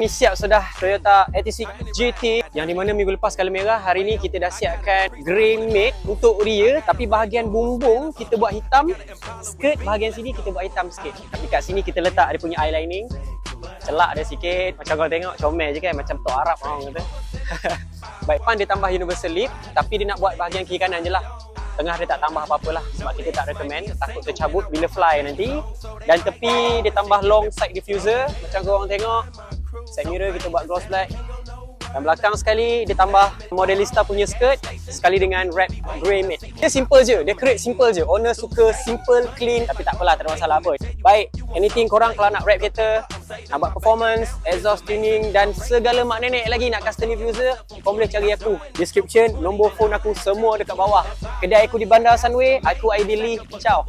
Ini siap sudah Toyota Altis GT yang di mana minggu lepas colour merah. Hari ni kita dah siapkan grey matte untuk rear, tapi bahagian bumbung kita buat hitam, skirt bahagian sini kita buat hitam sikit. Tapi kat sini kita letak dia punya eyelining. Celak dia sikit, macam kau tengok comel je kan, macam tok Arab orang kata. Baik, depan dia tambah universal lip, tapi dia nak buat bahagian kiri kanan je lah. Tengah dia tak tambah apa-apa lah, sebab kita tak recommend, takut tercabut bila fly nanti. Dan tepi dia tambah long side diffuser, macam korang tengok. Side mirror kita buat gloss black. Dan belakang sekali dia tambah Modelista punya skirt sekali dengan wrap grey matte. Dia simple je, dia create simple je. Owner suka simple, clean, tapi tak apalah, tak ada masalah apa. Baik, anything korang kalau nak wrap kereta, nak buat performance, exhaust tuning dan segala mak nenek lagi nak custom diffuser, korang boleh cari aku. Description, nombor phone aku semua dekat bawah. Kedai aku di Bandar Sunway, aku Ideally. Ciao.